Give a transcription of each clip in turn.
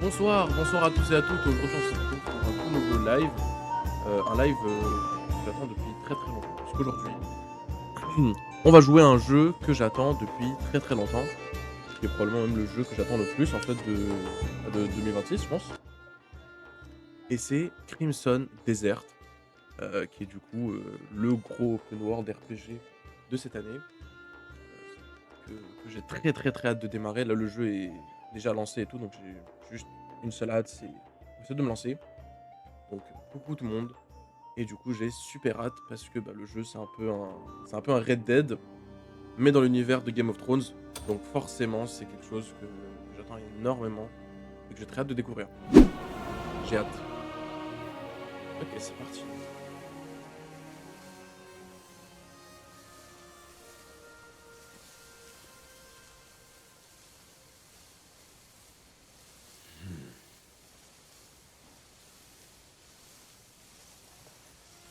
Bonsoir à tous et à toutes. Aujourd'hui, on se retrouve pour un tout nouveau live. Un live que j'attends depuis très très longtemps. Puisqu'aujourd'hui, on va jouer à un jeu que j'attends depuis très très longtemps. Qui est probablement même le jeu que j'attends le plus en fait de 2026, je pense. Et c'est Crimson Desert, qui est du coup le gros open world RPG de cette année. Que j'ai très très très hâte de démarrer. Là, le jeu est déjà lancé et tout, donc j'ai juste une seule hâte, c'est de me lancer. Donc coucou tout le monde. Et du coup, j'ai super hâte parce que bah, le jeu, c'est un peu un Red Dead, mais dans l'univers de Game of Thrones. Donc forcément, c'est quelque chose que j'attends énormément et que j'ai très hâte de découvrir. J'ai hâte. Ok, c'est parti.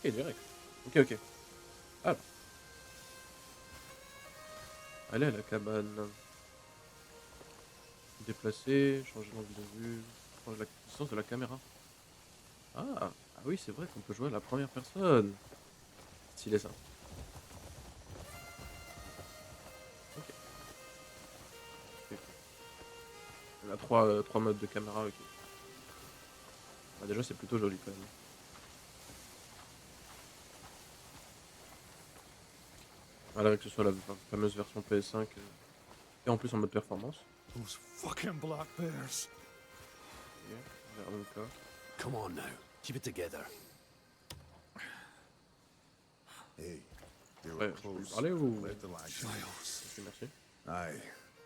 Ok, direct. Ok, ok. Alors, allez à la cabane. Déplacer, changer l'angle de vue, changer la distance de la caméra. Ah oui, c'est vrai qu'on peut jouer à la première personne. Stylé ça. Ok, ok, ok. On a trois modes de caméra, ok. Bah, déjà, c'est plutôt joli quand même. Malgré que ce soit la fameuse version PS5 et en plus en mode performance. Those fucking black bears. Ok, vers le cas. Come on now, keep it together. Hey, they were Ouais, je peux lui close. parler ou. Let the lad go. Ok, merci. Aye,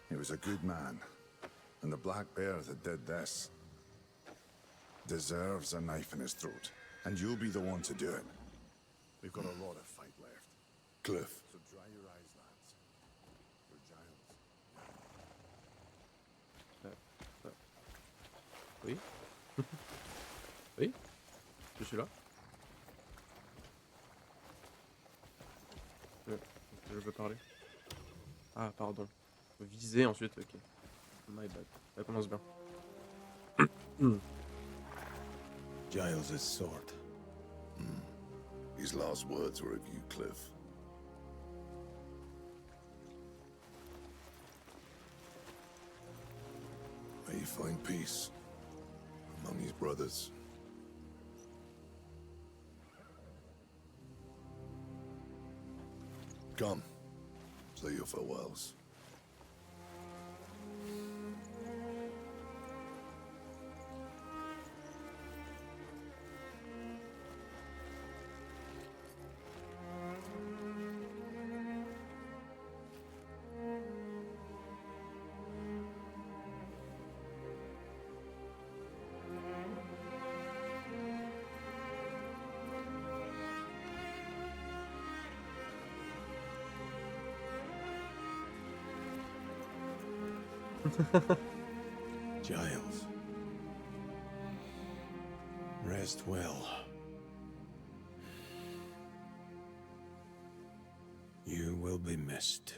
he was a good man. And the black bear that did this deserves a knife in his throat. And you'll be the one to do it. We've got a lot of fight left. Cliff. So dry your eyes, lads. For Giles. Oui. Oui, je suis là. Je, je veux parler. Ah, pardon. Viser ensuite, ok. My bad. Ça commence bien. Giles' sword. His last words were of you, Cliff. May he find peace among his brothers. Come, say your farewells. Giles. Rest well. You will be missed.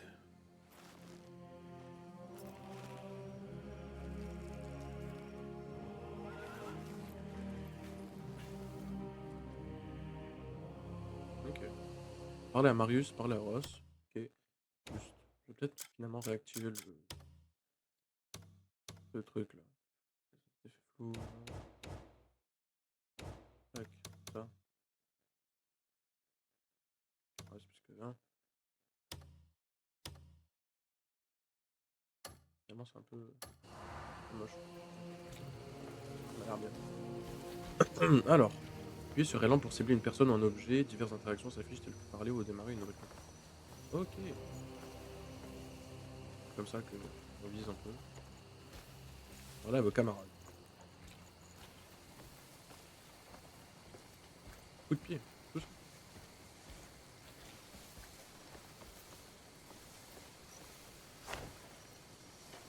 Ok. Parler à Marius, parler à Ross. Ok. Juste. Je vais peut-être finalement réactiver le truc là. C'est flou. Tac, ça. Ouais, c'est plus que là. Finalement, c'est un peu moche. Ça m'a l'air bien. Alors, appuyez sur L1 pour cibler une personne ou un objet. Diverses interactions s'affichent telles que parler ou démarrer une nouvelle conversation. Ok. C'est comme ça que on vise un peu. Voilà vos camarades. Coup de pied. Touche.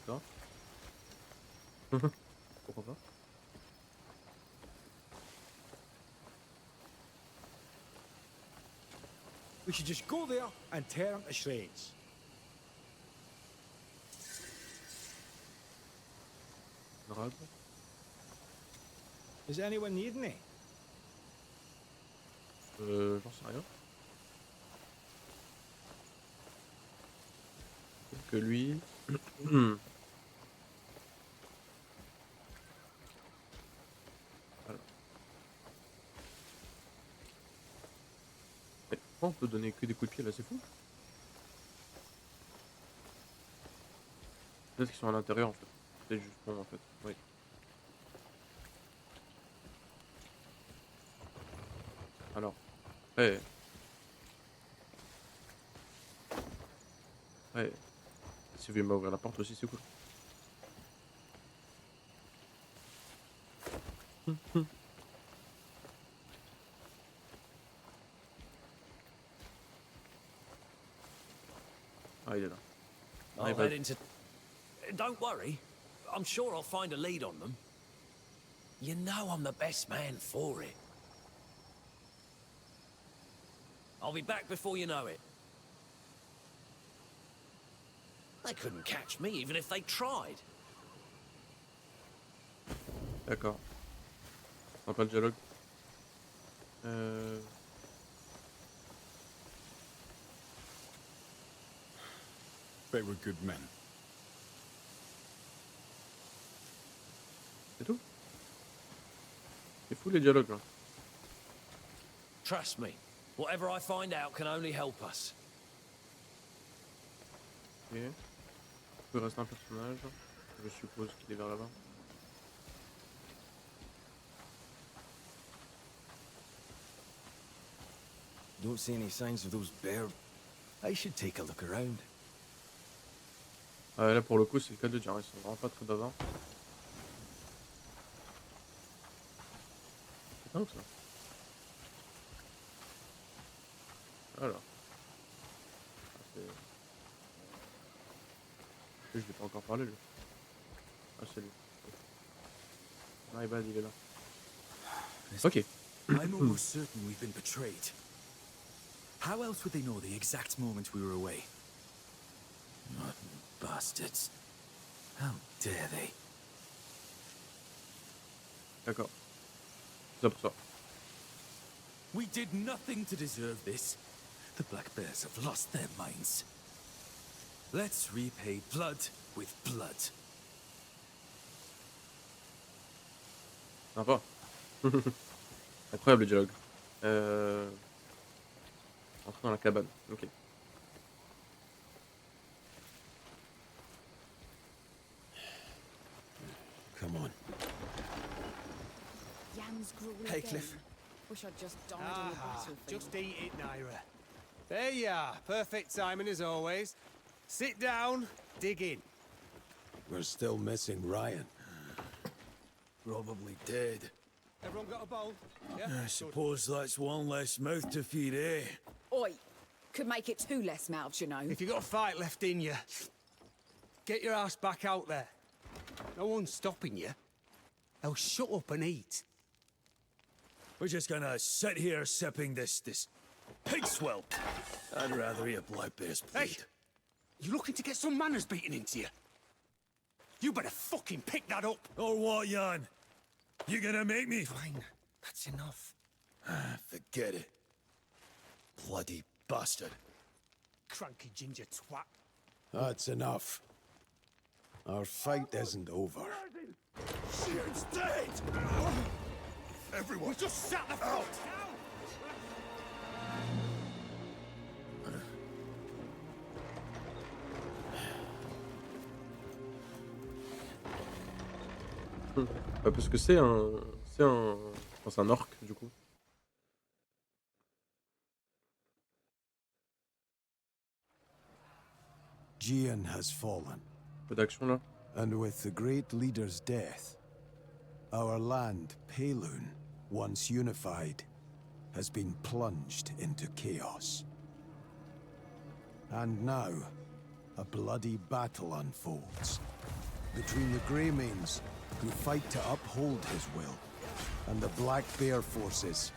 Ça. Pourquoi pas. We should just go there and tear him to shreds. Grade. Is anyone needing it? J'en sais rien. Peut-être que lui... Voilà. Mais pourquoi on peut donner que des coups de pied là, c'est fou? Peut-être qu'ils sont à l'intérieur en fait. C'est juste bon en fait. Oui. Alors, après, après, si vous voulez m'ouvrir la porte aussi, c'est cool. Ah, il est là. Ah, il I'll va... head into... Don't worry. I'm sure I'll find a lead on them. You know I'm the best man for it. I'll be back before you know it. They couldn't catch me even if they tried. D'accord. On n'a pas le dialogue. They were good men. C'est tout? C'est fou les dialogues là. Trust me. Whatever I find out can only help us. Ok. Il peut rester un personnage. Je suppose qu'il est vers là-bas. Don't see any signs of those bears. I should take a look around. Ah, là pour le coup c'est le cas de dire, ils sont vraiment pas très bavards. C'est dingue ça. Alors. Ah, je vais pas encore parler lui. Ah c'est lui. Ah Ibad il est là. Ok. I'm almost certain we've been betrayed. How else would they know the exact moment we were away? Rotten bastards. How dare they? D'accord. C'est ça pour ça. We did nothing to deserve this. The Black Bears have lost their minds. Let's repay blood with blood. Sympa. Incroyable le dialogue. Entrer dans la cabane. Ok. Come on. Yams gruel Hey, again. Cliff. Wish I'd just died on the Ah, battlefield. just eat it, Naira. There you are. Perfect timing as always. Sit down, dig in. We're still missing Ryan. Probably dead. Everyone got a bowl? Yeah? I Good. suppose that's one less mouth to feed, eh? Oi! Could make it 2 less mouths, you know. If you got a fight left in you, get your ass back out there. No one's stopping you. Now shut up and eat. We're just gonna sit here sipping this pig swell. I'd rather eat a black bear's Hey! bleed. You looking to get some manners beaten into you? You better fucking pick that up. Or what, Jan? You gonna make me? Fine. That's enough. Forget it. Bloody bastard. Cranky ginger twat. That's enough. Our fight isn't over. Shion's dead! Everyone, Just sat the fuck down! Parce que c'est un... C'est un... Enfin, c'est un orc du coup. Gian has fallen, Peu d'action là. and with the great leader's death, our land, Pelun, once unified, has been plunged into chaos. And now, a bloody battle unfolds between the Greymanes, who fight to uphold his will, and the Black Bear forces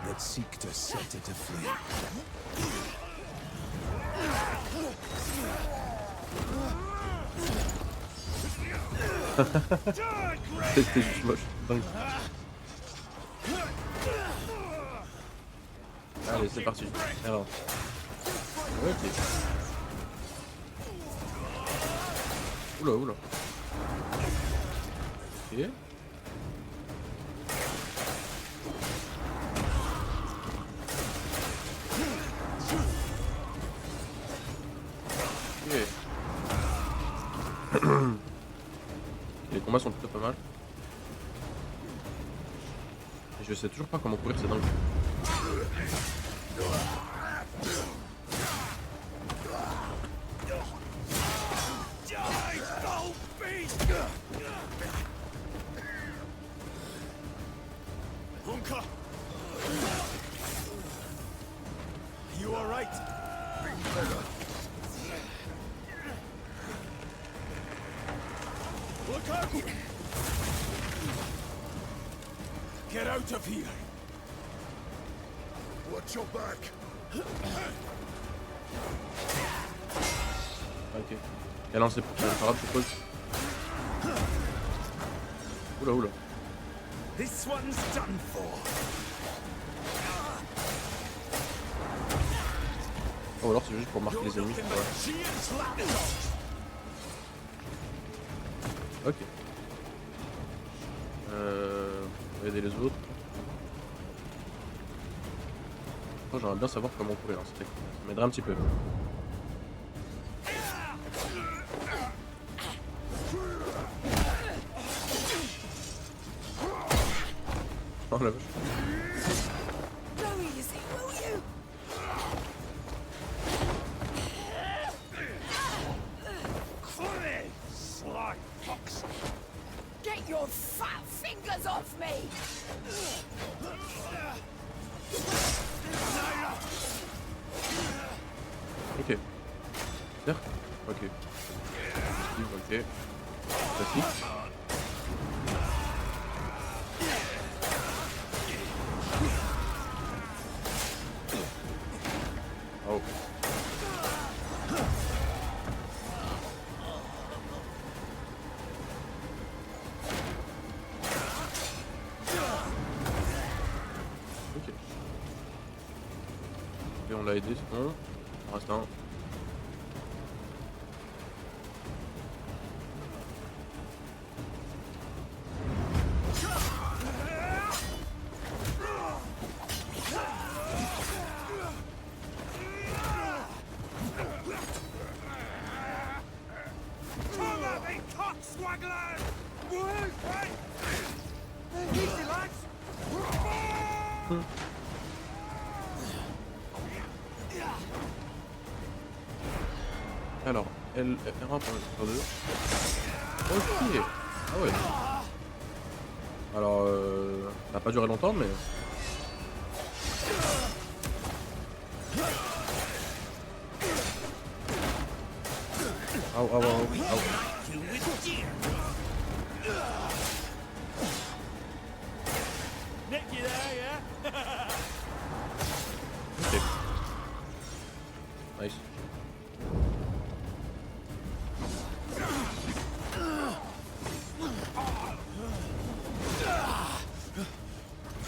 that seek to set it aflame. C'était juste moche. Dingue. Allez, c'est parti. Alors. Ok. Oula, oula. Ok. Ok. Les combats sont plutôt pas mal. Et je sais toujours pas comment courir, c'est dingue. Hunka! You alright? Look out! Get out of here! Watch your back! Ok. Et là, c'est pas grave, je suppose. Oula, oula. This one's done for. Oh, alors c'est juste pour marquer les ennemis. Ouais. Cheers, lapdogs! Ok. On va aider les autres. Oh, j'aimerais bien savoir comment courir, hein, ça m'aiderait un petit peu. Oh la vache. Go easy, will you? Sly fox! Get your fat fingers off me! Ok. Certes. Ok. Ok. Classique. Oh. Ok. Et on l'a aidé, c'est bon. Il en reste un. Come at me, cockswagglers! Easy, lads! Alors, R1 pour faire 2. Ok. Ah ouais. Alors, ça n'a pas duré longtemps, mais... Au, au, au, au. Nick you there, yeah? Ok. Nice.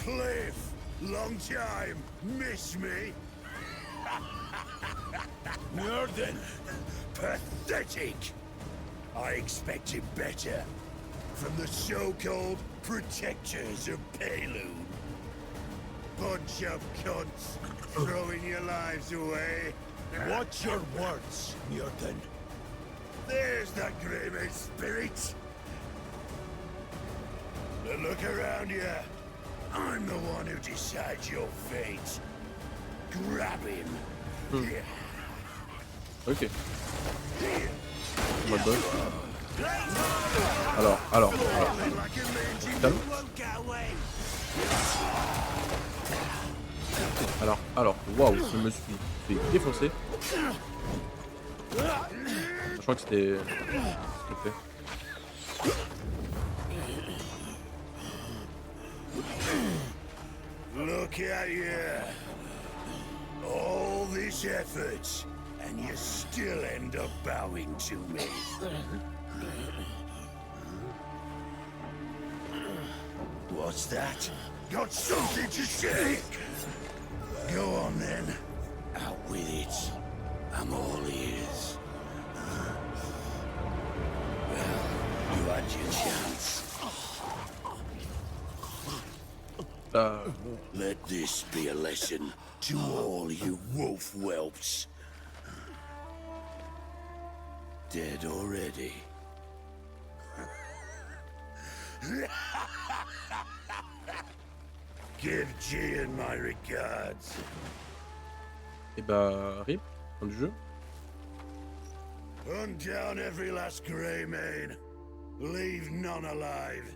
Cliff, long time. Miss me? Norden, pathetic. I expected better from the so-called protectors of Payloon. Bunch of cunts throwing your lives away. Watch your words, Norden. There's the Grimmer spirit. But look around you. I'm the one who decides your fate. Grab him. Ok. Mode boss. Alors. Calme. Alors. Waouh, je me suis fait défoncer. Je crois que c'était... fait. Look at you. All this effort, and you still end up bowing to me. What's that? Got something to say? Go on then. Out with it. I'm all ears. Well, you had your chance. Let this be a lesson to all you wolf whelps. Dead already. Give Gian my regards. Et bah, RIP, fin du jeu. Hunt down every last Greymane. Leave none alive.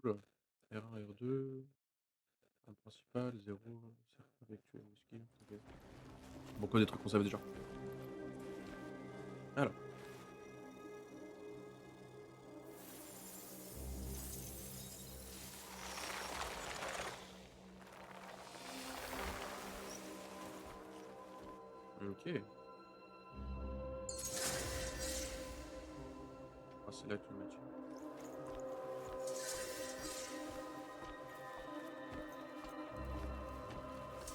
Oula. R1, R2. Un principal, 0. Cercle avec whisky. Ok. Bon, quoi des trucs qu'on savait déjà. Alors. Ok. Ah, c'est là que tu le mets.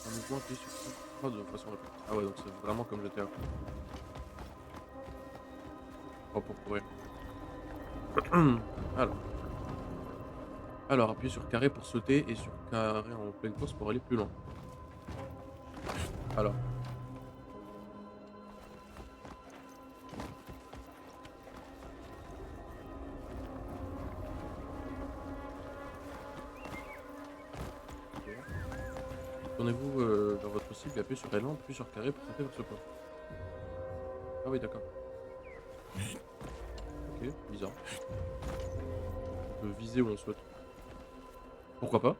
Un mouvement appuyé sur ça. Oh, de façon rapide. Ah ouais, donc c'est vraiment comme GTA. Oh, pour courir. Alors. Alors, appuyez sur carré pour sauter et sur carré en pleine course pour aller plus loin. Alors. Tournez-vous vers votre cible et appuyez sur L1, puis sur carré pour sauter vers ce point. Ah oui, d'accord. Ok, bizarre. On peut viser où on souhaite. Pourquoi pas?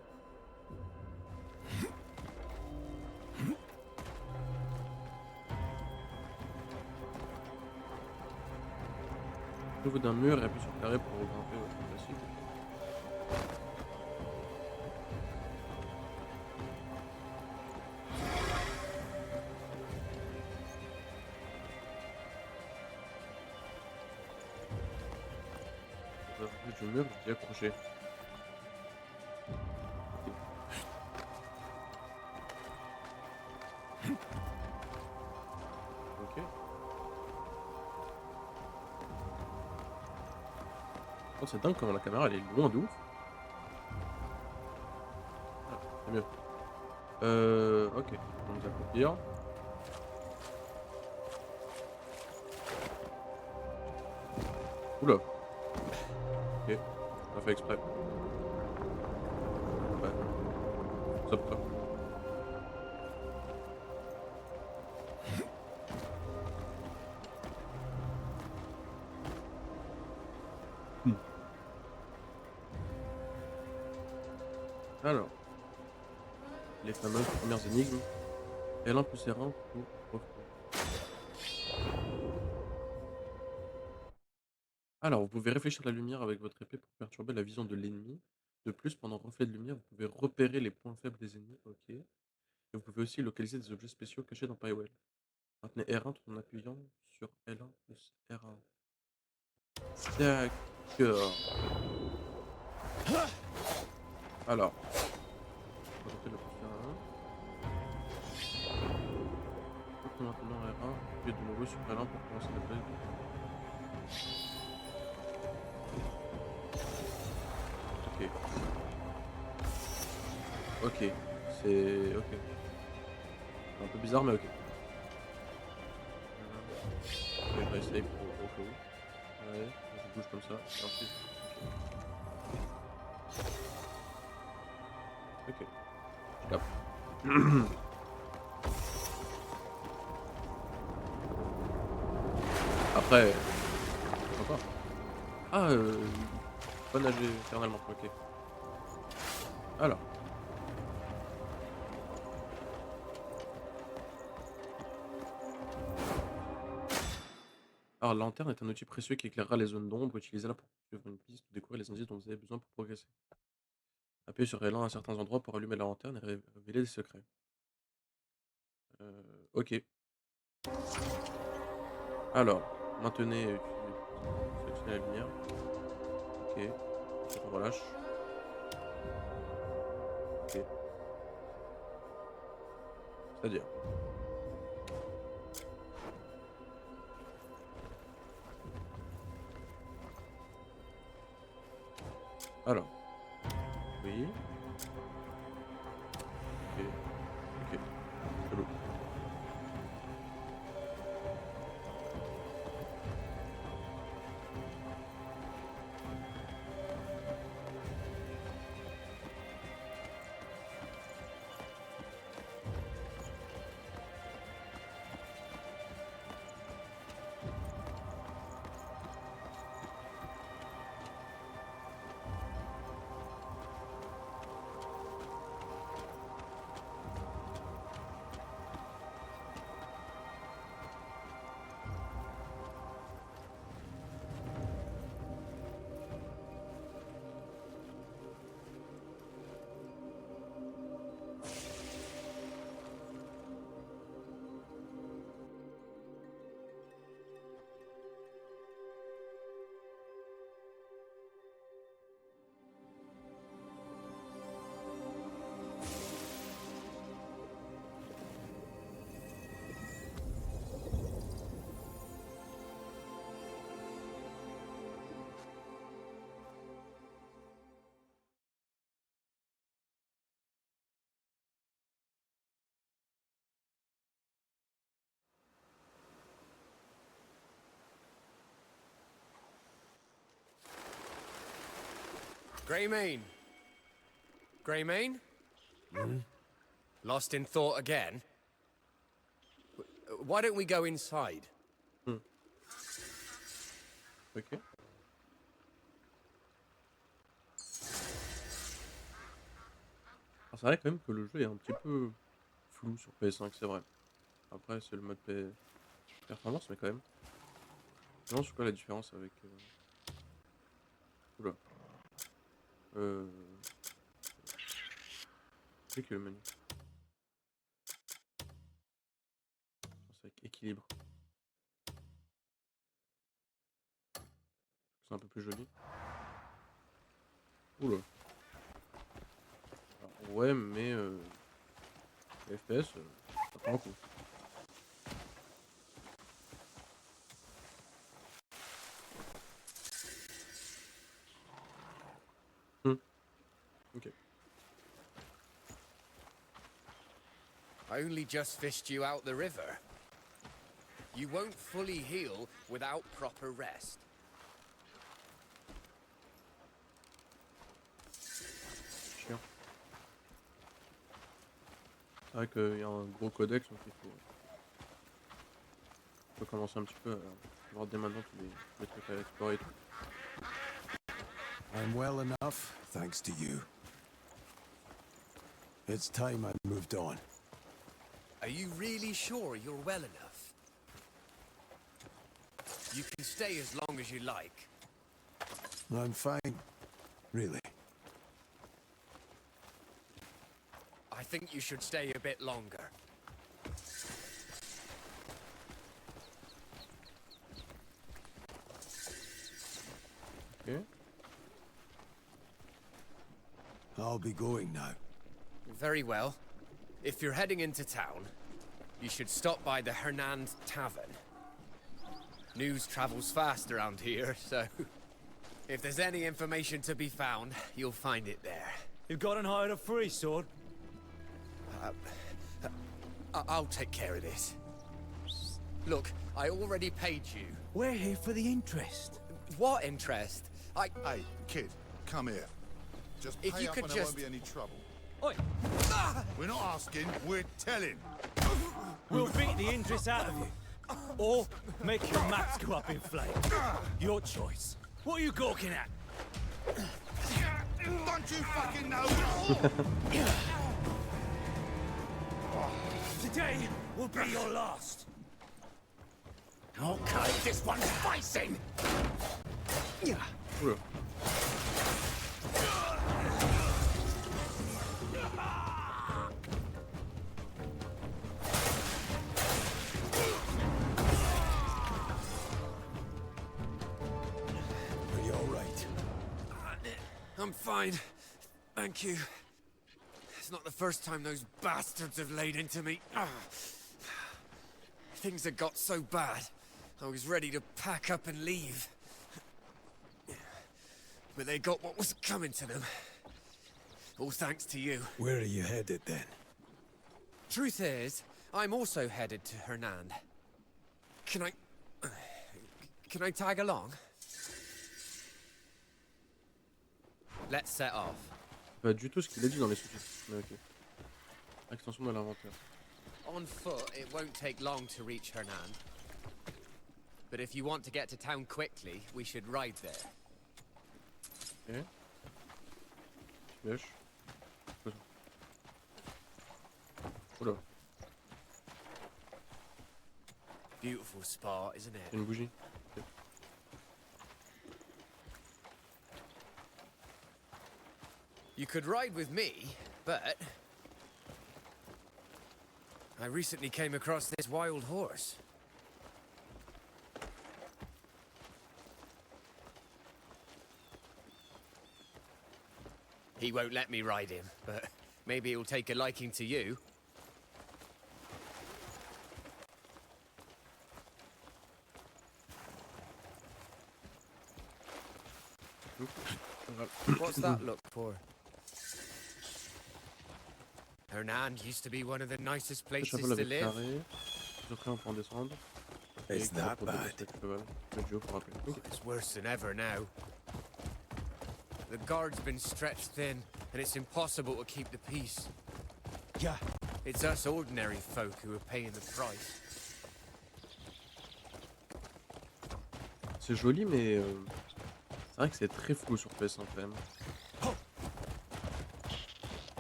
Au niveau d'un mur et appuyez sur carré pour grimper votre cible. Du mur, vous y accrochez. Ok. Oh, c'est dingue comment la caméra elle est loin de ouf. Ah, c'est mieux. Ok. On va nous accomplir. Oula. Ok. On a fait exprès. Ouais. Ça peut. Alors. Les fameuses premières énigmes. L1 plus R1 pour refaire. Alors, vous pouvez réfléchir à la lumière avec votre épée pour perturber la vision de l'ennemi. De plus, pendant le reflet de lumière, vous pouvez repérer les points faibles des ennemis. Ok. Et vous pouvez aussi localiser des objets spéciaux cachés dans Pywell. Maintenez R1 tout en appuyant sur L1 plus R1. D'accord. Alors. On va tenter le plus R1. Maintenant R1. Puis de nouveau sur L1 pour commencer la play. Ok. Ok. C'est... Ok. C'est un peu bizarre mais ok. Je vais essayer pour au cas où. Ouais, je bouge comme ça. Ensuite. Ok. Je capte. Après. Pourquoi pas. Ah, pas nager éternellement. Ok. Alors. Alors, la lanterne est un outil précieux qui éclairera les zones d'ombre. Utilisez-la pour suivre une piste ou découvrir les indices dont vous avez besoin pour progresser. Appuyez sur L1 à certains endroits pour allumer la lanterne et révéler des secrets. Ok. Alors, maintenez, sélectionnez la lumière. Ok. Ensuite, on relâche. Ok. C'est-à-dire. Alors. Oui. Ok. Ok. Chelou. Greymane. Greymane? Lost in thought again? Why don't we go inside? Ok. Alors, c'est vrai quand même que le jeu est un petit peu flou sur PS5, c'est vrai. Après, c'est le mode performance, mais quand même. Non, c'est quoi la différence avec. Oula. C'est que le menu. C'est avec équilibre. C'est un peu plus joli. Oula. Alors, ouais, mais les FPS, ça prend un coup. Ok. I only just fished you out the river. You won't fully heal without proper rest. Chiant. C'est vrai qu'il y a un gros codex, donc il faut commencer un petit peu à voir dès maintenant tous les trucs à explorer et tout. I'm well enough, thanks to you. It's time I moved on. Are you really sure you're well enough? You can stay as long as you like. I'm fine, really. I think you should stay a bit longer. Ok. I'll be going now. Very well. If you're heading into town, you should stop by the Hernand Tavern. News travels fast around here, so if there's any information to be found, you'll find it there. You got and hired a free sword? I'll take care of this. Look, I already paid you. We're here for the interest. What interest? Hey, kid, come here. Just If pay you up could and there just- won't be any trouble. Oi, We're not asking, we're telling. we'll beat the interest out of you. Or make your maps go up in flames. Your choice. What are you gawking at? Don't you fucking know? Today will be your last. Okay, this one's facing. Oula. Are you all right? I'm fine. Thank you. It's not the first time those bastards have laid into me. Things had got so bad, I was ready to pack up and leave. But they got what was coming to them. All thanks to you. Where are you headed then? Truth is, I'm also headed to Hernand. Can I tag along? Let's set off. Pas du tout ce qu'il a dit dans les sous-titres. Mais ok. Extension de l'inventaire. On foot, it won't take long to reach Hernand. But if you want to get to town quickly, we should ride there. Ok. Flèche. Oula, Beautiful spot, isn't c'est it? une bougie. Ok. You could ride with me, but I recently came across this wild horse. He won't let me ride him, but maybe he'll take a liking to you. What's that look for? Hernand used to be one of the nicest places Chapeau to avec live. carré. Sur train pour en descendre. Is Et that pour bad? avec cheval. Le duo pour rappeler. Ok. It's worse than ever now. The guard's been stretched thin, and it's impossible to keep the peace. Yeah. It's us ordinary folk who are paying the price. C'est joli, mais c'est vrai que c'est très flou sur PS1 quand même.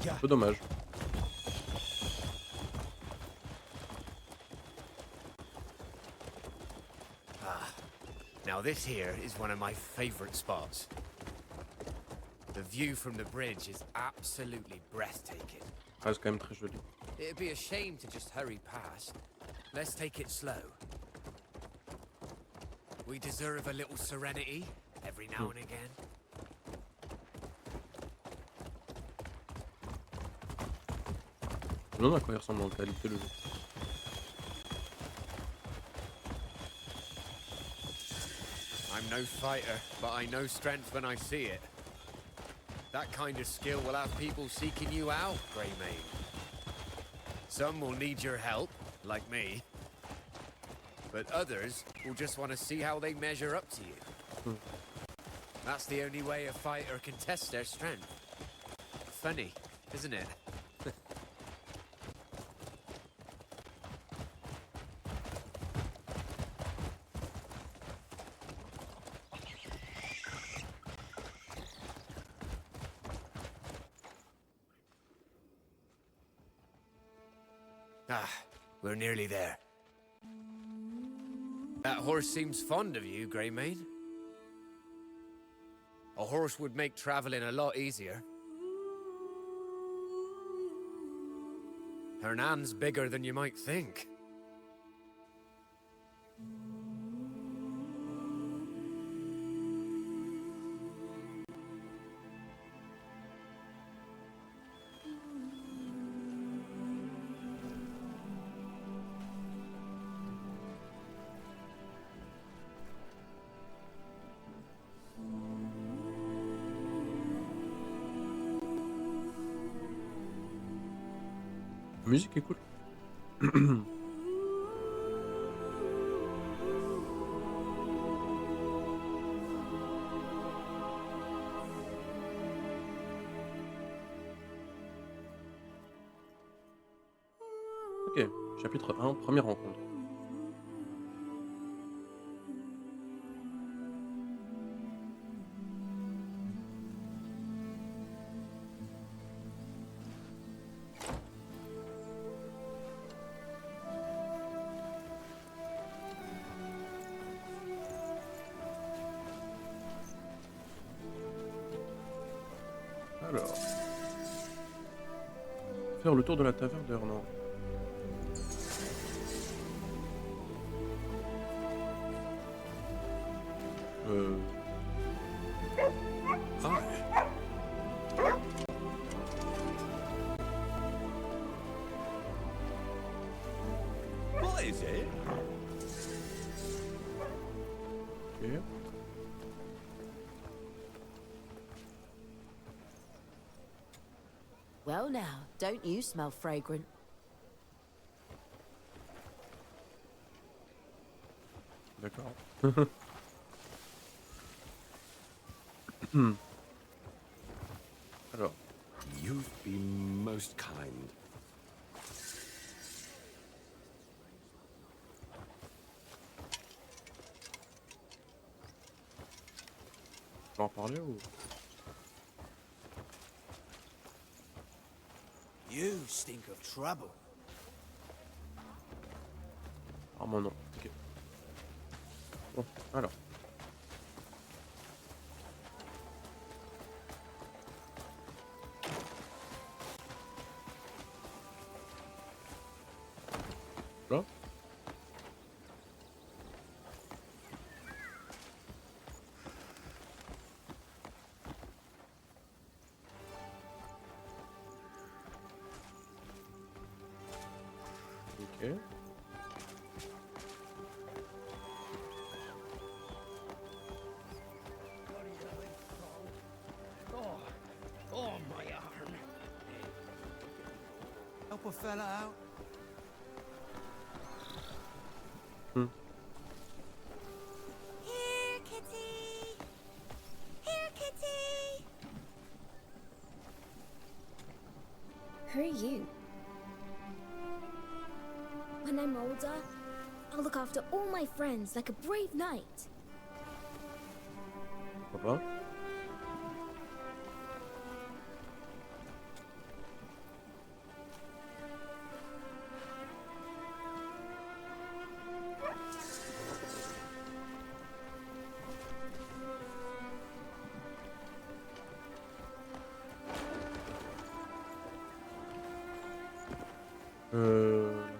Yeah. Un peu dommage. Now this here is one of my favorite spots. The view from the bridge is absolutely breathtaking. Ah, c'est quand même très joli. It'd be a shame to just hurry past. Let's take it slow. We deserve a little serenity every now and again. Je me demande à quoi il ressemble en qualité le jeu. I'm no fighter, but I know strength when I see it. That kind of skill will have people seeking you out, Greymane. Some will need your help, like me. But others will just want to see how they measure up to you. That's the only way a fighter can test their strength. Funny, isn't it? Ah, we're nearly there. That horse seems fond of you, Greymane. A horse would make traveling a lot easier. Hernand's bigger than you might think. La musique est cool. Ok, chapitre 1, première rencontre. Alors. Faire le tour de la taverne de Hernan. What is it? Ok. Well now, don't you smell fragrant? D'accord. Alors. You've been most kind. On va en parler ou... You stink of trouble. Ah mon nom. Ok. Bon, alors. Là. Ok. Oh, my arm. Help a fella out. Here, kitty! Here, kitty! Who are you? When I'm older, I'll look after all my friends like a brave knight. Pourquoi pas?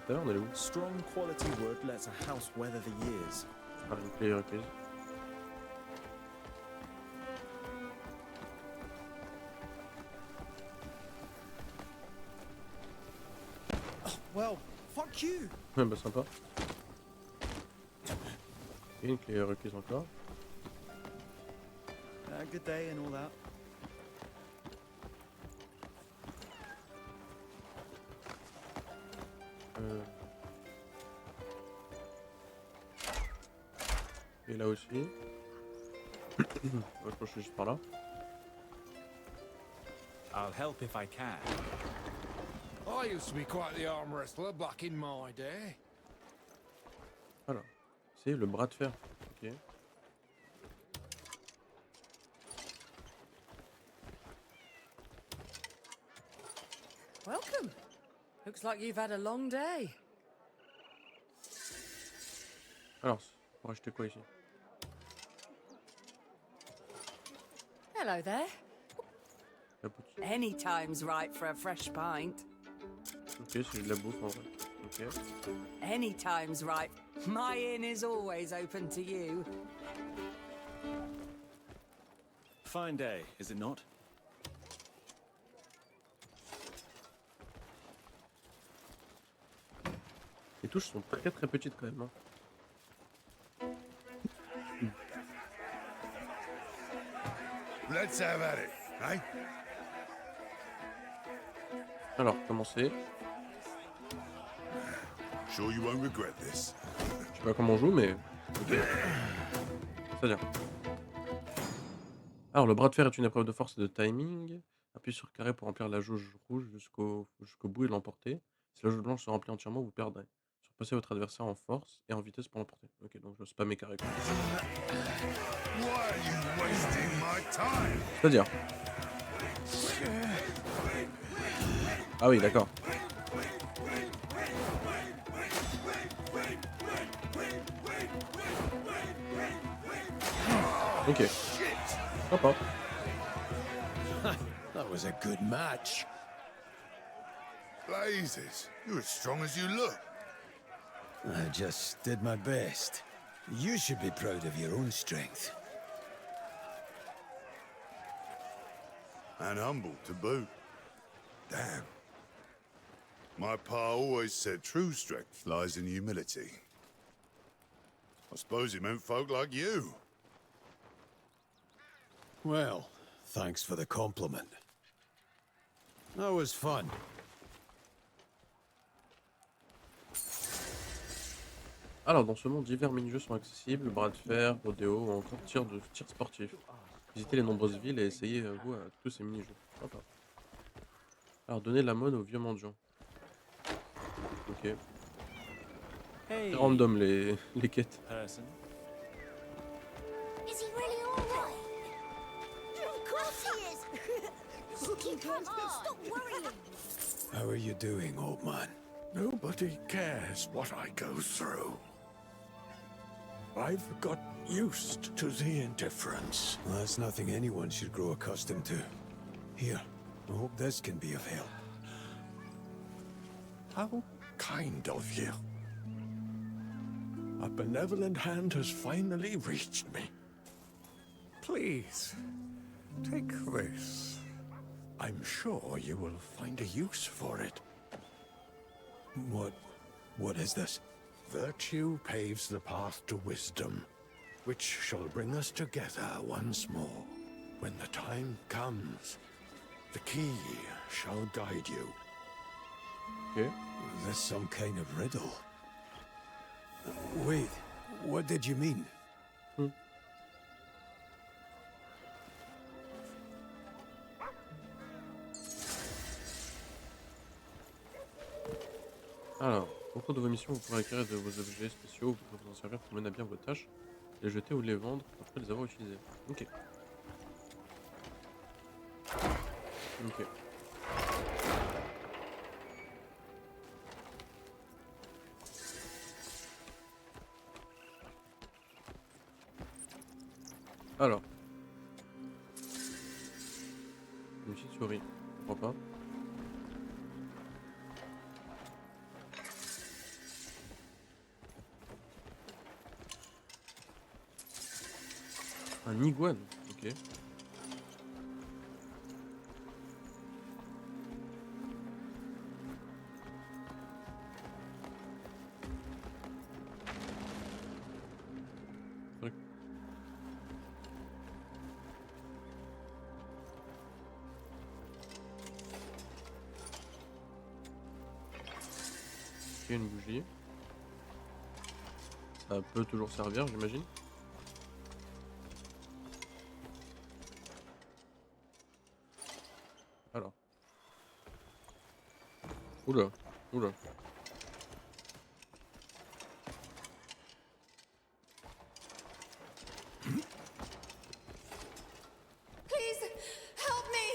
La taverne elle est où? Strong quality wood lets a house weather the years. Ah, une clé requise. Well, fuck you. Ouais, bah sympa. Et une clé requise encore. Good day and all that. Et là aussi. Ouais, je pense que je suis juste par là. I'll help if I can. I used to be quite the arm wrestler back in my day. Voilà. C'est le bras de fer. Ok. Welcome. Looks like you've had a long day. Alors, pour acheter quoi ici? Hello there. La boutique. Any time's right for a fresh pint. Ok, c'est de la bouffe en vrai. Ok. Any time's right. My inn is always open to you. Fine day, is it not? Les touches sont très très petites quand même. Hein. Let's have at it, eh? Alors, commencer. Sure you won't regret this. Je sais pas comment on joue, mais. Ok. C'est-à-dire. Alors, le bras de fer est une épreuve de force et de timing. Appuyez sur carré pour remplir la jauge rouge jusqu'au bout et l'emporter. Si la jauge blanche se remplit entièrement, vous perdrez. Surpassez votre adversaire en force et en vitesse pour l'emporter. Ok, donc je dois spammer carré. Why are you wasting my time? C'est-à-dire. Ah oui, d'accord. Ok. Sympa. That was a good match. Blazes, you're as strong as you look. I just did my best. You should be proud of your own strength. And humble to boot. Damn. My pa always said true strength lies in humility. I suppose he meant folk like you. Well, thanks for the compliment. That was fun. Alors, dans ce monde, divers mini-jeux sont accessibles, bras de fer, rodéo ou encore tir sportif. Visitez les nombreuses villes et essayez vous à tous ces mini-jeux. Sympa. Alors, donnez la monnaie aux vieux mendiants. Ok. C'est random les quêtes. Is he really alright? Of course he is! Keep on! Stop worrying! How are you doing, old man? Nobody cares what I go through. I've got used to the indifference. Well, that's nothing anyone should grow accustomed to. Here, I hope this can be of help. How kind of you. A benevolent hand has finally reached me. Please, take this. I'm sure you will find a use for it. What is this? Virtue paves the path to wisdom, which shall bring us together once more. When the time comes, the key shall guide you. Ok. Is this some kind of riddle? Wait, what did you mean? Alors, au cours de vos missions, vous pourrez acquérir de vos objets spéciaux, vous pourrez vous en servir pour mener à bien vos tâches, les jeter ou les vendre après les avoir utilisés. Ok. Ok. Alors. Une petite souris. Pourquoi pas? Un iguane, ok. Truc. Ok, une bougie. Ça peut toujours servir, j'imagine. Alors. Oula, oula. Please, help me!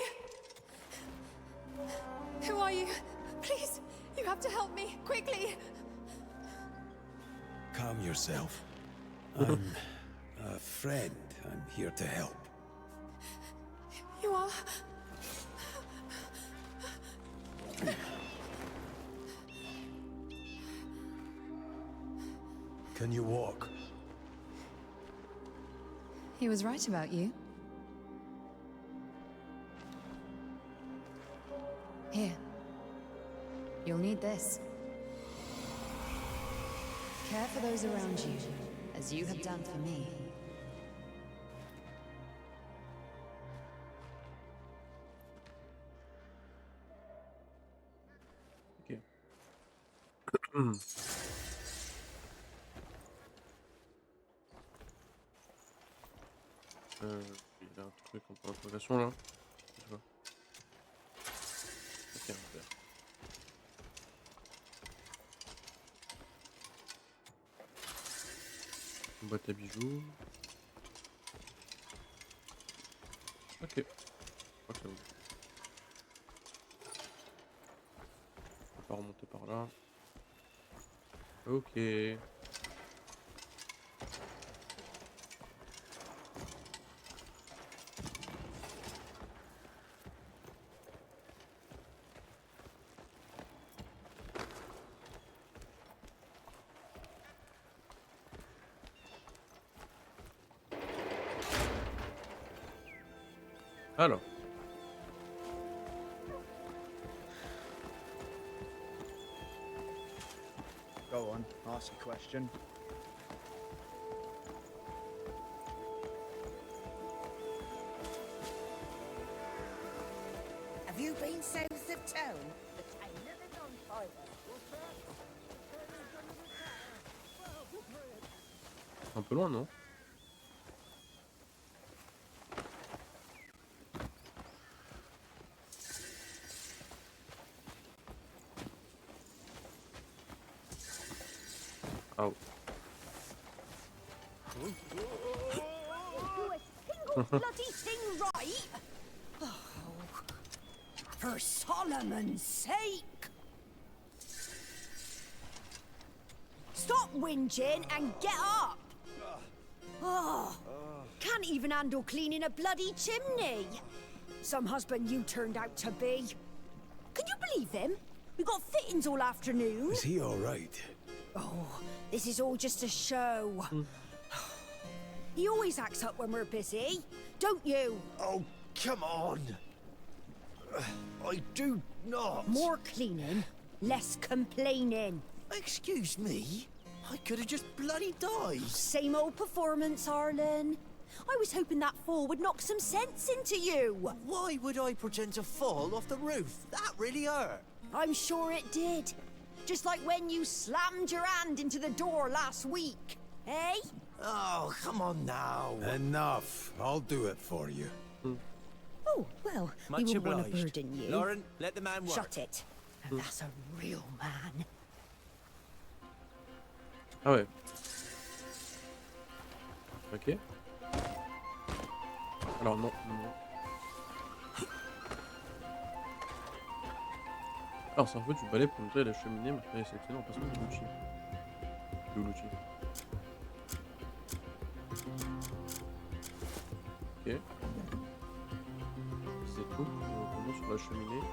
Who are you? Please, you have to help me, quickly! Calm yourself. I'm a friend. I'm here to help. You are... Can you walk? He was right about you. Here. You'll need this. Care for those around you, as you have done for me. Ok. Il y a un truc en point d'interrogation là. Je sais pas. Ok, un verre. Une boîte à bijoux. Ok. Je crois que ça ouvre. On va remonter par là. Ok. Alors. Go on, ask a question. Have you been south of town? The tailor is on fire. C'est un peu loin, non? Oh. You a single bloody thing right? Oh, for Solomon's sake! Stop whinging and get up! Oh, can't even handle cleaning a bloody chimney. Some husband you turned out to be. Can you believe him? We got fittings all afternoon. Is he all right? Oh, this is all just a show. He always acts up when we're busy, don't you? Oh, come on. I do not. More cleaning, less complaining. Excuse me? I could have just bloody died. Same old performance, Arlen. I was hoping that fall would knock some sense into you. Why would I pretend to fall off the roof? That really hurt. I'm sure it did. Just like when you slammed your hand into the door last week. Eh? Oh, come on now. Enough. I'll do it for you. Oh, well, Much we wouldn't want to obliged. burden you. Lauren, let the man work. Shut it. Now that's a real man. Ah ouais. Ok. Alors non, non. Alors c'est un peu du balai pour nettoyer la cheminée, matériel sélectionné en passant de l'outil. D'où l'outil. Ok. C'est tout. On retourne sur la cheminée.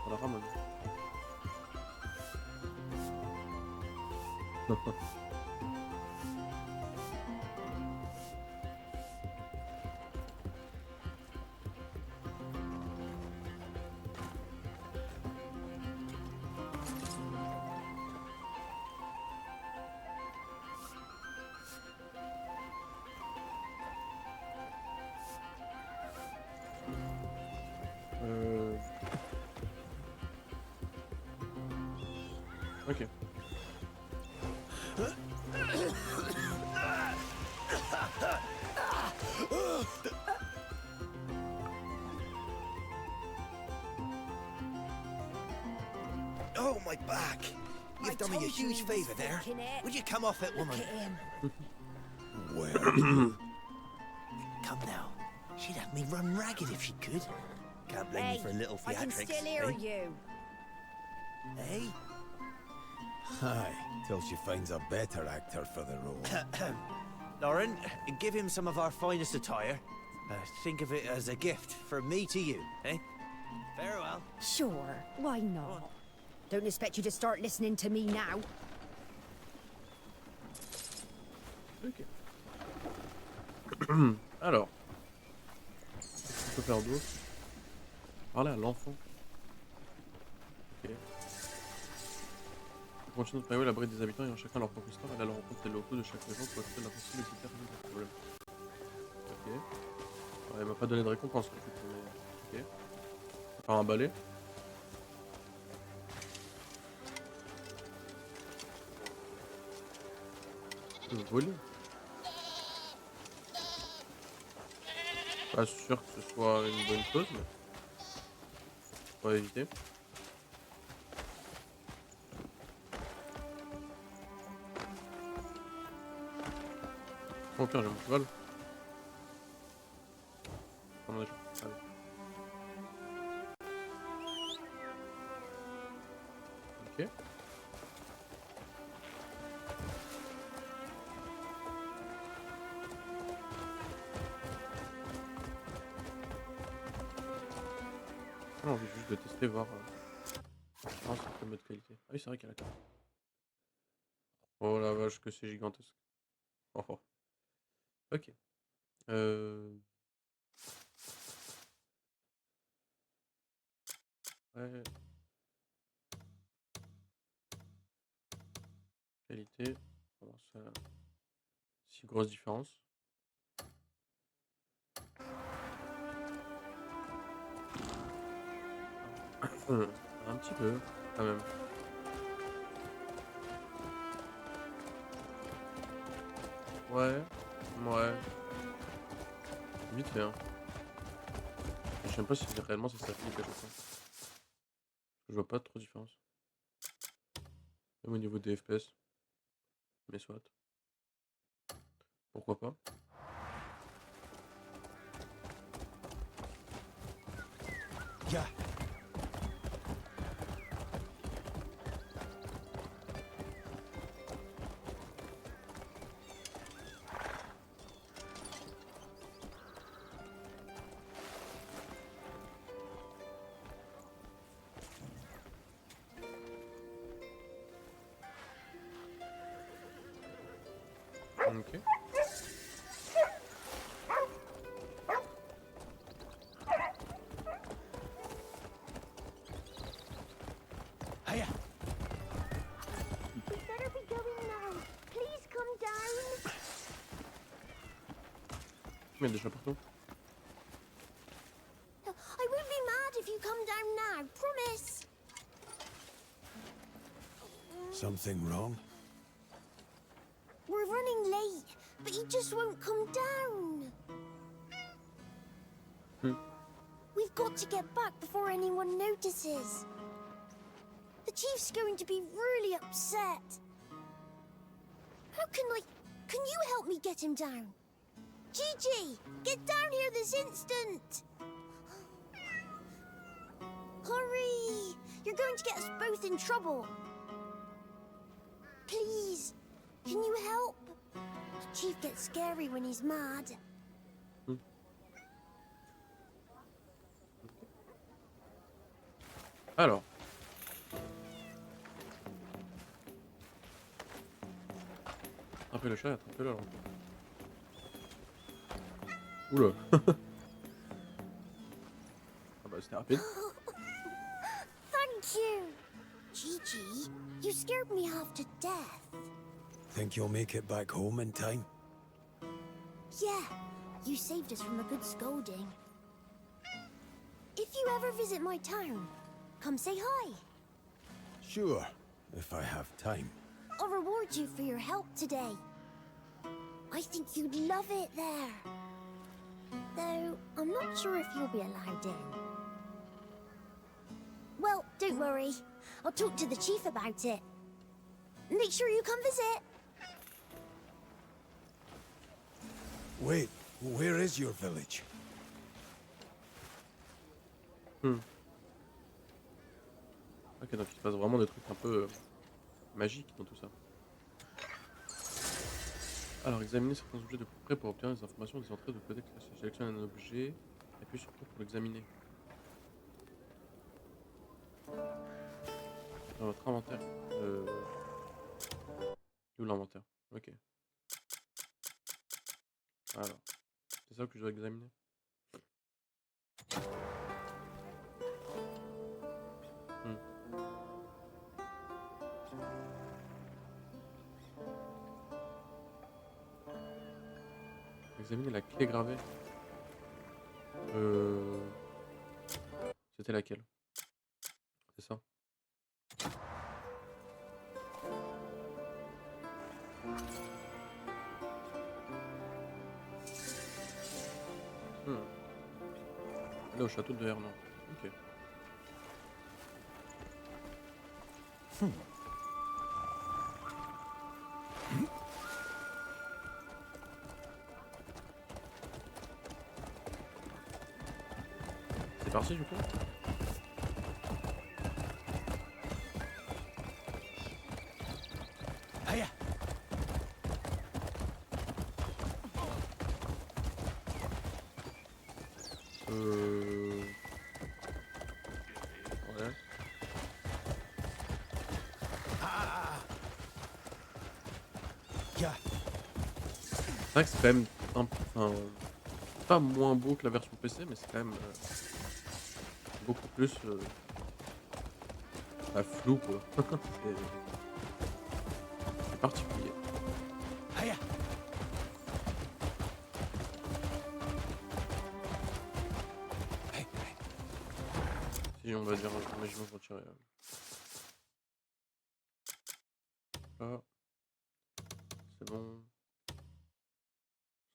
On la ramène. Ok. Oh, my back. You've done me a huge favour there. Would you come off it, woman? Well, Come now. She'd have me run ragged if she could. Can't blame Hey, you for a little I can theatrics. still hear eh? you. Hey? aye, till she finds a better actor for the role. Lauren, give him some of our finest attire. Think of it as a gift from me to you, eh? Farewell. Sure, why not? Don't expect you to start listening to me now. Ok. Alors. Qu'est-ce qu'on peut faire d'autre? Parler à l'enfant. Ok. On continue de travailler l'abri des habitants ayant chacun leur propre histoire et aller à la rencontre des locaux de chaque maison pour écouter l'impossible et critères de problème. Ok. Alors, il m'a pas donné de récompense, du coup, mais... Ok. On va faire un balai. Voler. Pas sûr que ce soit une bonne chose, mais on va éviter. Oh putain, j'ai mon cheval. Oh non, déjà. Allez. Ok. Ah non, j'ai juste de tester, voir. Non, c'est quel mode qualité. Ah oui, c'est vrai qu'il y a la carte. Oh la vache, que c'est gigantesque. Oh, oh. Ok. Ouais. Qualité. Comment ça... Si grosse différence. Un petit peu, quand même. Ouais. Ouais. Vite fait, hein. Je sais même pas si réellement ça s'applique à chaque fois. Je vois pas trop de différence. Même au niveau des FPS. Mais soit. Pourquoi pas. Yeah. Ok. Hiya. We better be going now. Please come down. Mais déjà partout. I won't be mad if you come down now. Promise. Something wrong? We're running late, but he just won't come down. We've got to get back before anyone notices. The chief's going to be really upset. How can I... Can you help me get him down? Gigi, get down here this instant! Hurry! You're going to get us both in trouble. Please, can you help? The chief gets scary when he's mad. Alors. Attrapez le chat, attrapez-le alors. Oula. Ah bah c'était rapide. Thank you. Gigi, you scared me half to death. Think you'll make it back home in time? Yeah, you saved us from a good scolding. If you ever visit my town, come say hi. Sure, if I have time. I'll reward you for your help today. I think you'd love it there. Though, I'm not sure if you'll be allowed in. Well, don't worry. I'll talk to the chief about it. Make sure you come visit. Wait, where is your village? Ok, donc il se passe vraiment des trucs un peu magiques dans tout ça. Alors, examiner certains objets de plus près pour obtenir des informations des entrées de codex. Sélectionne un objet, appuie sur pour l'examiner. Dans votre inventaire. Où l'inventaire? Ok. Alors, c'est ça que je dois examiner. Examiner la clé gravée. C'était laquelle? C'est ça. Là au château de Hernan. Ok. C'est parti du coup. Hiya. Ouais. Yeah. C'est vrai que c'est quand même pas moins beau que la version PC, mais c'est quand même beaucoup plus Ça flou quoi. C'est particulier. Si on va dire, mais je vais retirer. Là, c'est bon.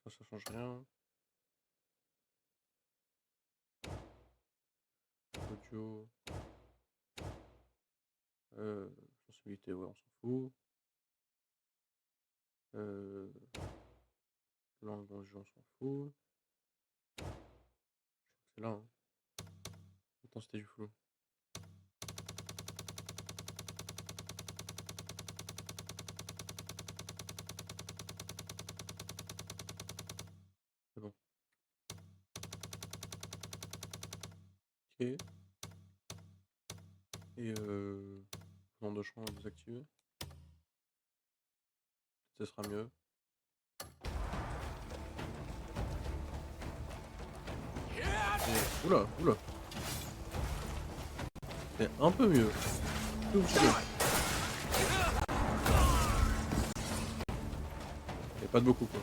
Ça change rien. Audio. Sensibilité, ouais, on s'en fout. Langue dans le jeu, on s'en fout. Je crois que c'est là. Hein. Intensité du flou. C'est bon. Ok. Et plan de champ désactivé. Ce sera mieux. Et... Oula, oula. C'est un peu mieux. Tout petit peu. Et pas de beaucoup quoi.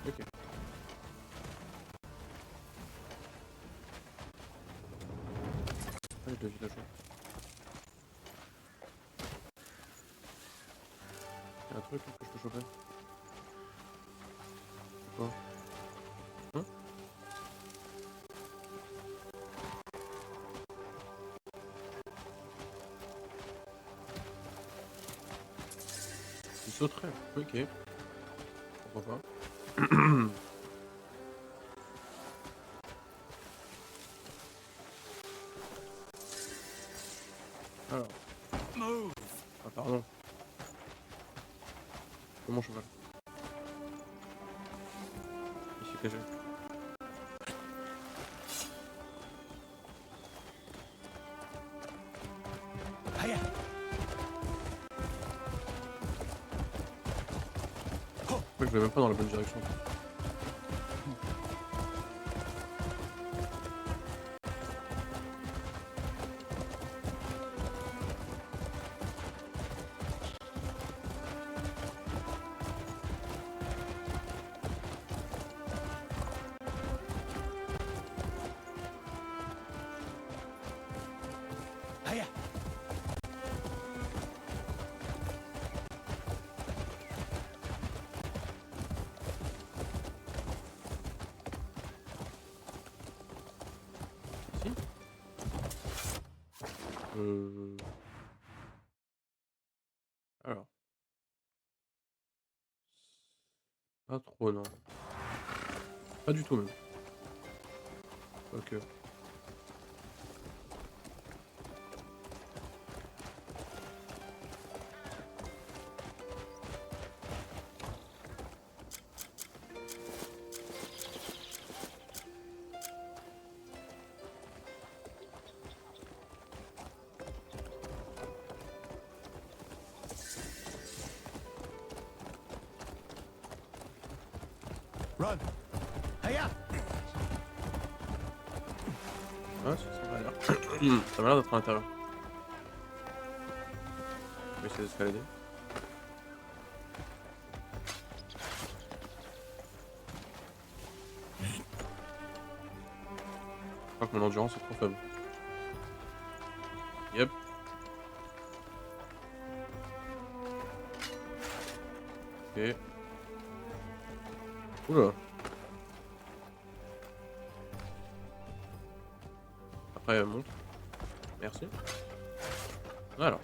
Ok. Allez, le villageois. Il y a un truc que je peux choper. C'est quoi? Hein? Il sauterait. Ok. Pourquoi pas. Alors. Ah pardon. Comment cheval? Il s'est caché. Je vais même pas dans la bonne direction. Alors. Pas trop, non. Pas du tout, même. Ok. Run! Hiya! Ouais, ça m'a l'air. Ça m'a l'air d'être à l'intérieur. Je vais essayer d'escalader. Je crois que mon endurance est trop faible. Yep. Ok. Oula. Après, elle monte. Merci. Alors.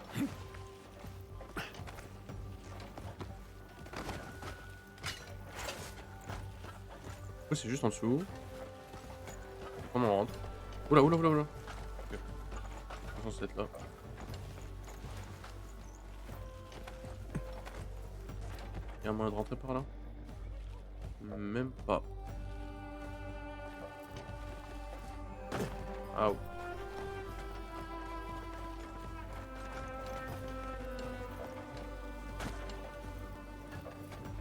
C'est juste en dessous. Comment on rentre? Oula, oula, oula, oula. Ok. On est censé être là. Il y a un moyen de rentrer par là? Même pas. Ah ouais.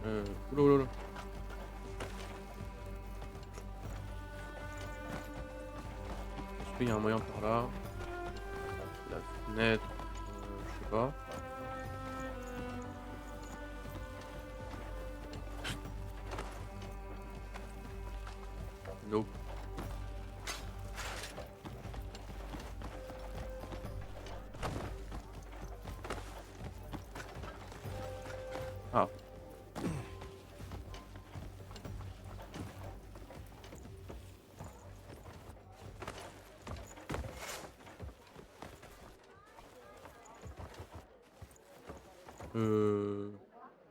Oula, oula, oula. Est-ce qu'il y a un moyen par là? La fenêtre, je sais pas. Nope. Ah.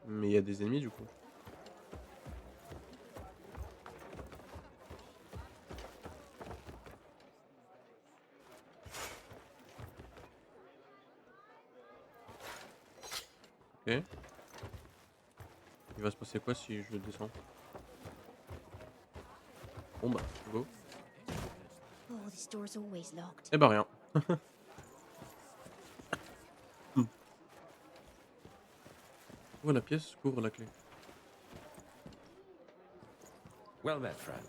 Mais il y a des ennemis du coup. Ok. Il va se passer quoi si je descends? Bon bah, go. Oh, this door's always locked. Eh bah rien. Ouvre la pièce, couvre la clé. Well met, friend.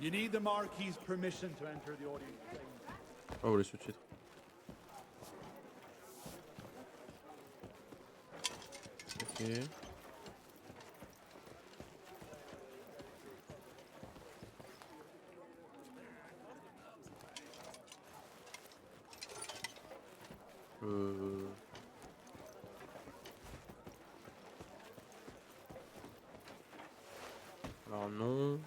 You need the Marquis's permission to enter the audience. Oh, les sous-titres. Ok. Alors non.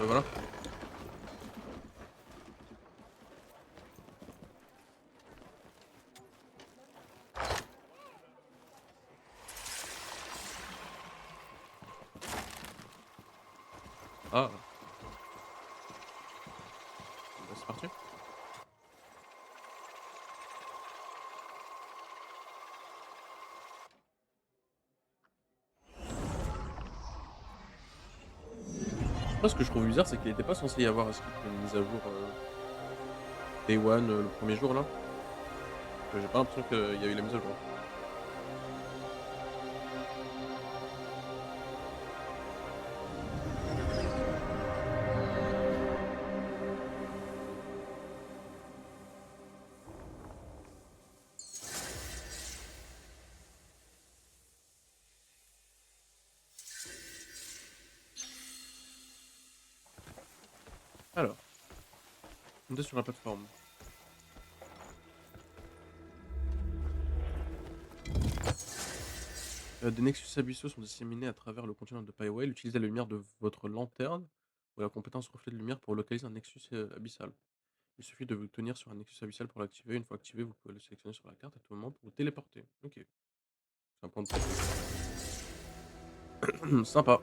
Voilà. Ah. Bah, c'est parti. Moi, ce que je trouve bizarre, c'est qu'il était pas censé y avoir une mise à jour Day One le premier jour là. J'ai pas l'impression qu'il y a eu la mise à jour. Alors, on est sur la plateforme. Des nexus abyssaux sont disséminés à travers le continent de Pyrewell. Utilisez la lumière de votre lanterne ou la compétence reflet de lumière pour localiser un nexus abyssal. Il suffit de vous tenir sur un nexus abyssal pour l'activer. Une fois activé, vous pouvez le sélectionner sur la carte à tout moment pour vous téléporter. Ok. C'est un point de vue. Sympa.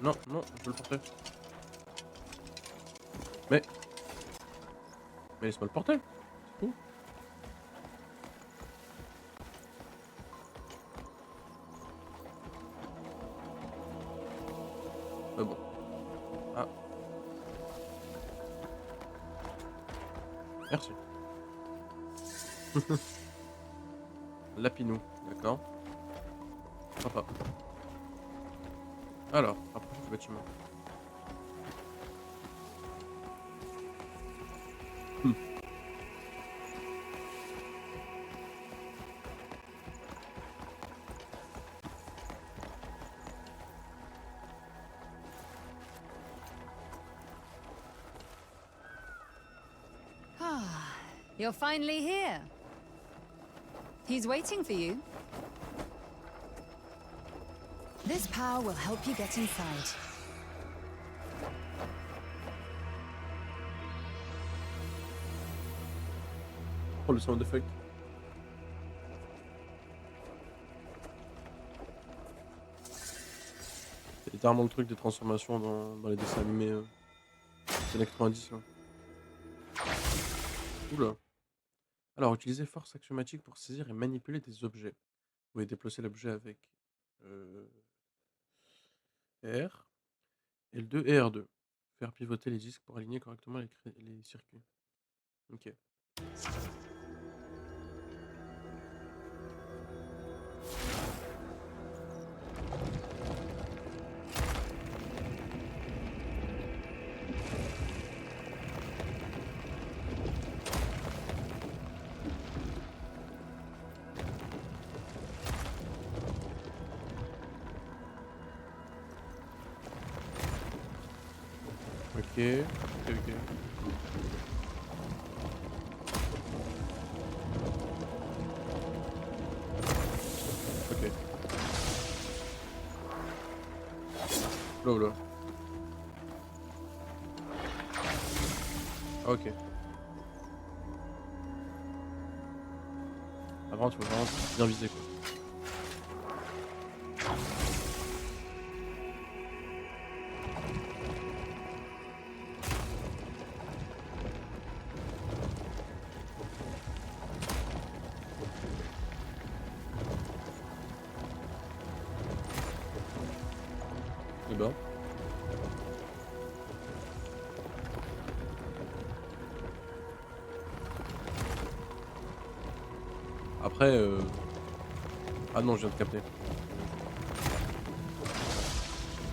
Non, non, je veux le porter. Mais laisse-moi le porter. C'est tout. Bon. Ah. Merci. Lapinou, d'accord. Sympa. Alors, approche du bâtiment. Ah, you're finally here. He's waiting for you. This power will help you get inside. Oh, le sound effect. C'est littéralement le truc des transformations dans les dessins animés. C'est les 90 là. Oula. Alors, utilisez force axiomatique pour saisir et manipuler des objets. Vous pouvez déplacer l'objet avec R, L2 et R2. Faire pivoter les disques pour aligner correctement les circuits. Ok. Ok. Ok. Là. Ok. Avant, tu faut vraiment bien viser quoi. Et ben. Après, ah non, je viens de capter.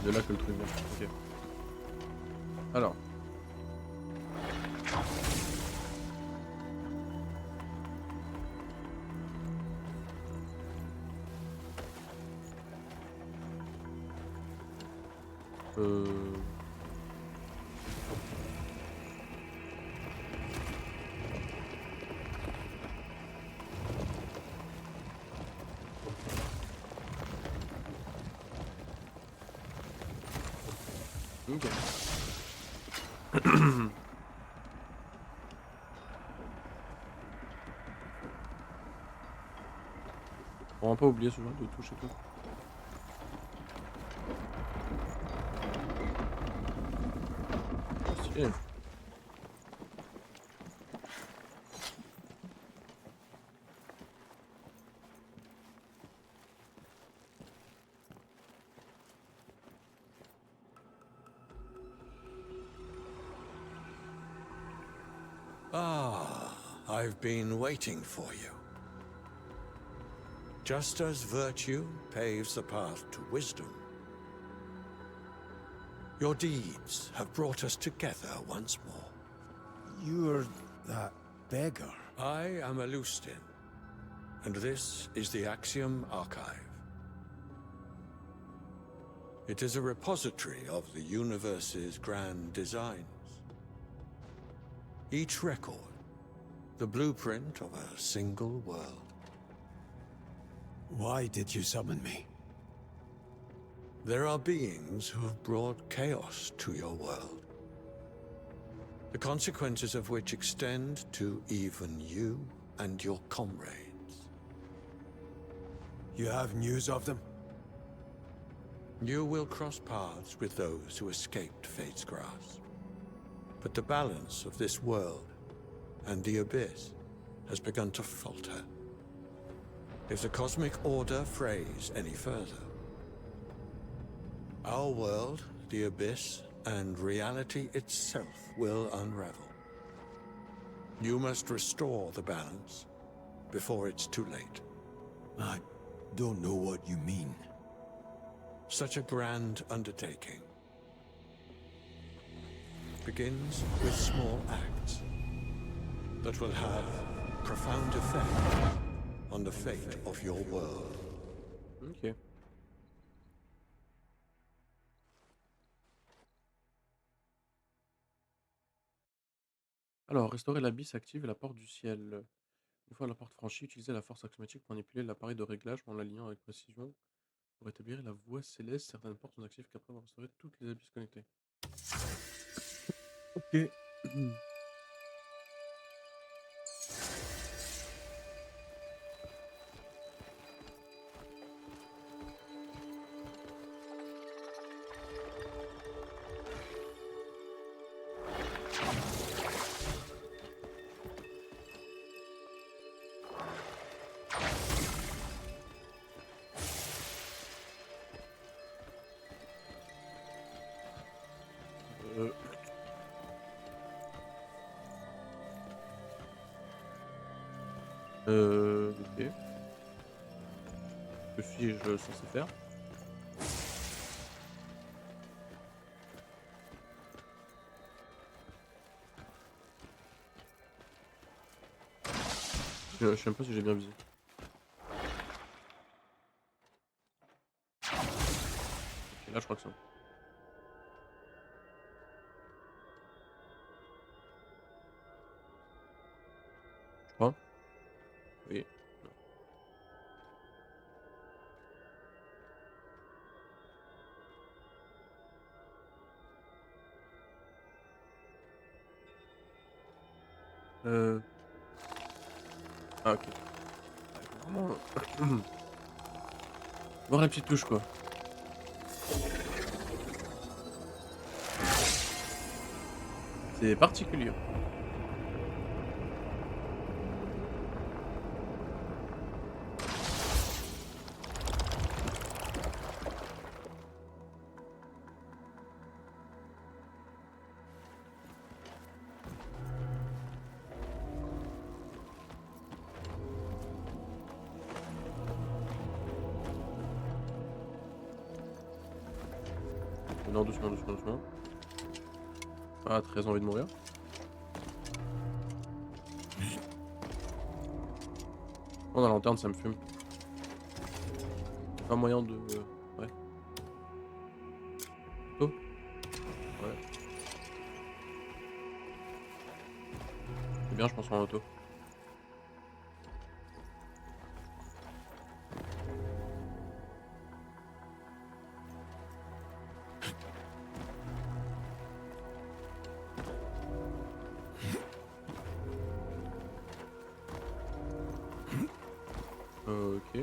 De là que le truc vient. Ok. Alors. Ok. On va pas oublier ce genre de touche et tout. Oh, stylé. Ah, I've been waiting for you. Just as virtue paves the path to wisdom, your deeds have brought us together once more. You're that beggar. I am Alustin, and this is the Axiom Archive. It is a repository of the universe's grand designs. Each record, the blueprint of a single world. Why did you summon me? There are beings who have brought chaos to your world. The consequences of which extend to even you and your comrades. You have news of them? You will cross paths with those who escaped Fate's grasp. But the balance of this world and the Abyss has begun to falter. If the Cosmic Order frays any further, our world, the Abyss, and reality itself will unravel. You must restore the balance before it's too late. I don't know what you mean. Such a grand undertaking begins with small acts that will have profound effect on the fate of your world. Ok. Alors, restaurer l'abysse active la porte du ciel. Une fois la porte franchie, utilisez la force axiomatique pour manipuler l'appareil de réglage en l'alignant avec précision. Pour établir la voie céleste, certaines portes sont actives qu'après avoir restauré toutes les abysses connectés. Ok. Ok. Que suis-je censé faire? Je sais même pas si j'ai bien visé. Ok, là je crois que c'est bon. Je crois. Oui. Non. Ah ok. Vraiment... voir la petite touche quoi. C'est particulier. Non, doucement, doucement, doucement. Ah, très envie de mourir. Oh, la lanterne, ça me fume. Pas moyen de... Ouais. Oh. Ouais. C'est bien, je pense en auto. Ok.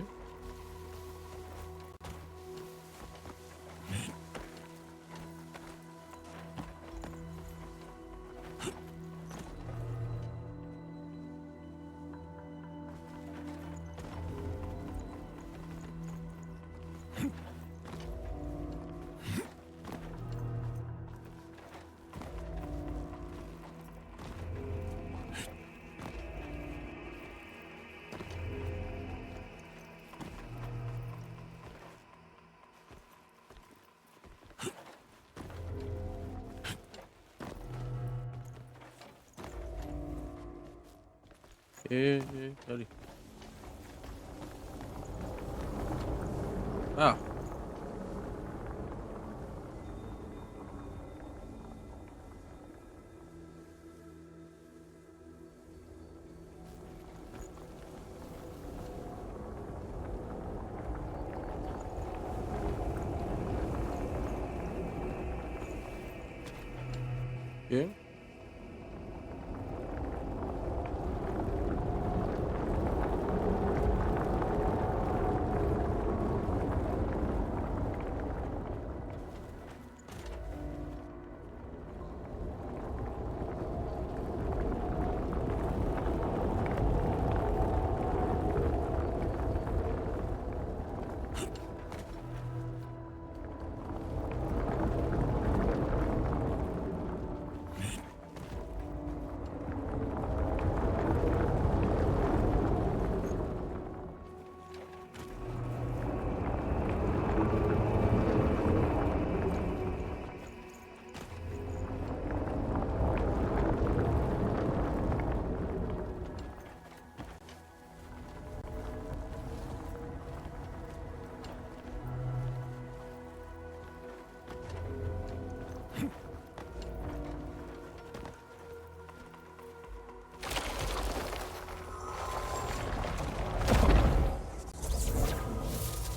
Et... Allez. Ah. Ok.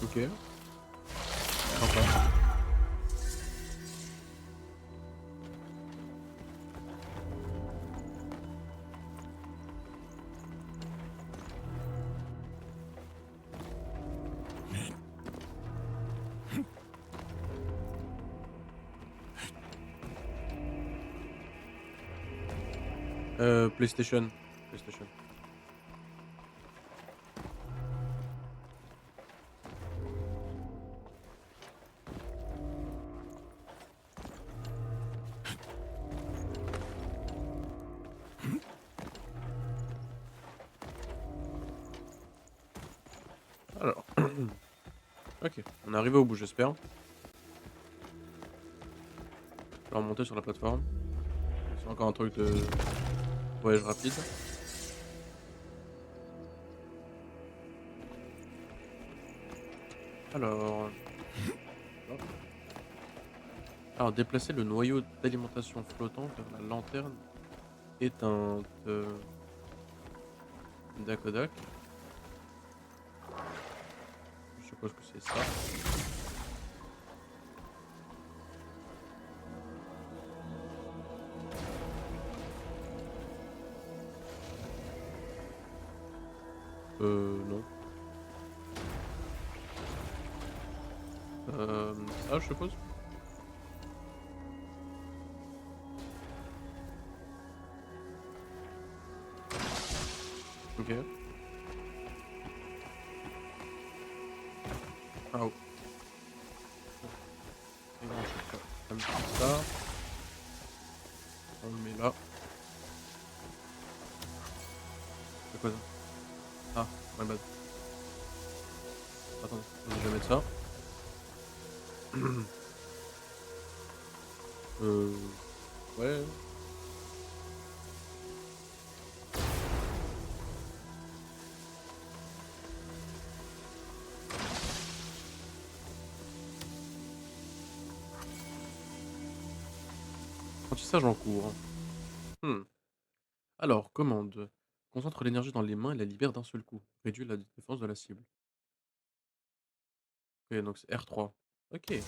Ok. Sympa. PlayStation. PlayStation. Ok, on est arrivé au bout, j'espère. Je vais remonter sur la plateforme. C'est encore un truc de voyage rapide. Alors... hop. Alors, déplacer le noyau d'alimentation flottant vers la lanterne éteinte. Dakodak. Je suppose que c'est ça. Non. Ça, je suppose. Ok. Ah oh. Et non, je sais pas. Comme ça. On le met là. C'est quoi ça? Ah, my bad. Attendez, je vais mettre ça. Ouais. Apprentissage en cours. Alors, commande. Concentre l'énergie dans les mains et la libère d'un seul coup. Réduit la défense de la cible. Ok, donc c'est R3. Ok.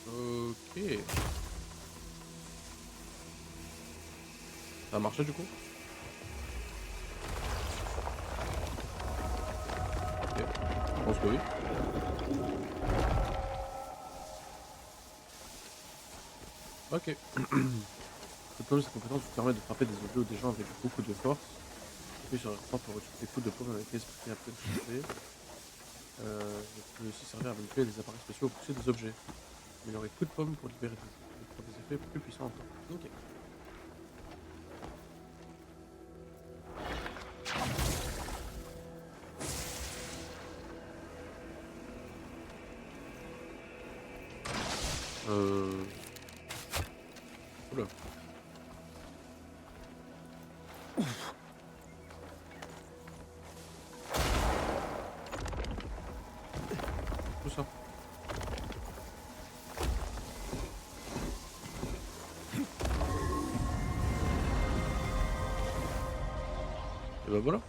Ok. Ça a marché du coup? Ok. Je pense que oui. Ok. Cette compétence vous permet de frapper des objets ou des gens avec beaucoup de force. Appuyez sur R3 pour retuer des coups de paume avec l'esprit après le sujet. Il peut aussi servir à manipuler des appareils spéciaux ou pousser des objets. Améliorer coup de paume pour libérer des effets plus puissants encore. Ok. Oula. Tout ça. Et bah voilà.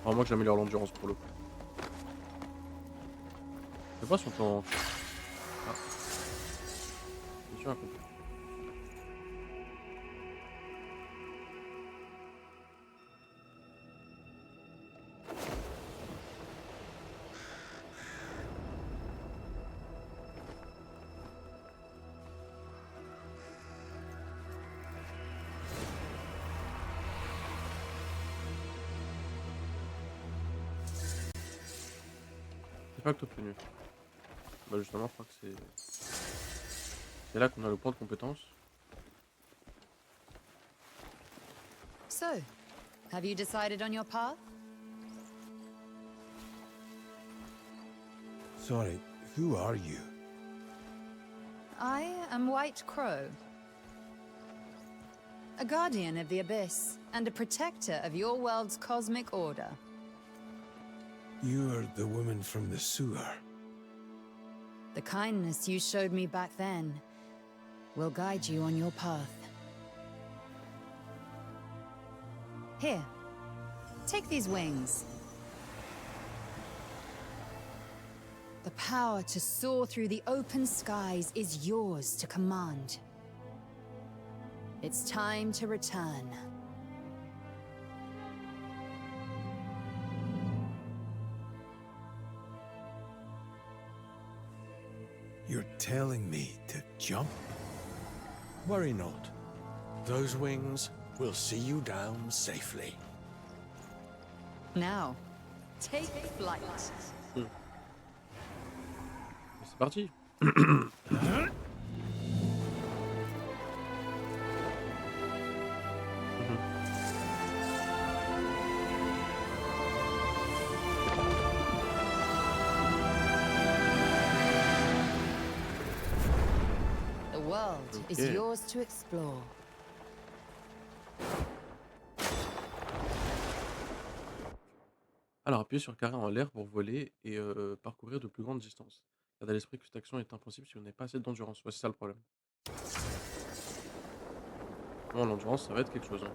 Vraiment que j'améliore l'endurance pour le coup. Je sais pas si on peut en... Ah. Mission accomplie. Artefact obtenu. Bah justement, je crois que c'est là qu'on a le point de compétence. So, have you decided on your path? Sorry, who are you? I am White Crow. A guardian of the Abyss, and a protector of your world's cosmic order. You're the woman from the sewer. The kindness you showed me back then will guide you on your path. Here, take these wings. The power to soar through the open skies is yours to command. It's time to return. You're telling me to jump? Worry not. Those wings will see you down safely. Now, take flight. C'est parti. is Ok. yours to explore. Alors, appuyez sur carré en l'air pour voler et parcourir de plus grandes distances. Gardez à l'esprit que cette action est impossible si vous n'avez pas assez d'endurance. Ouais, c'est ça le problème. Bon, l'endurance, ça va être quelque chose, hein.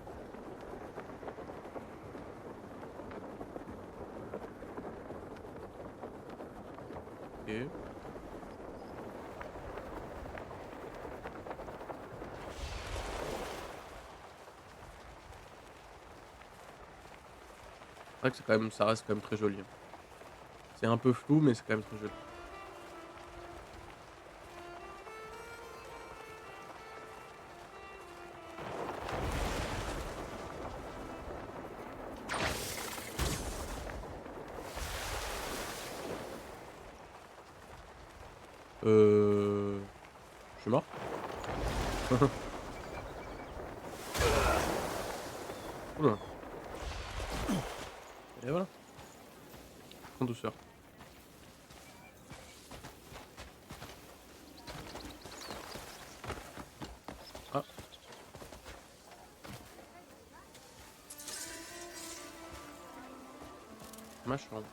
OK. C'est vrai que c'est quand même ça reste quand même très joli, hein. C'est un peu flou, mais c'est quand même très joli. Je suis mort? Ouh là. Et voilà. En douceur. Ah. Machin.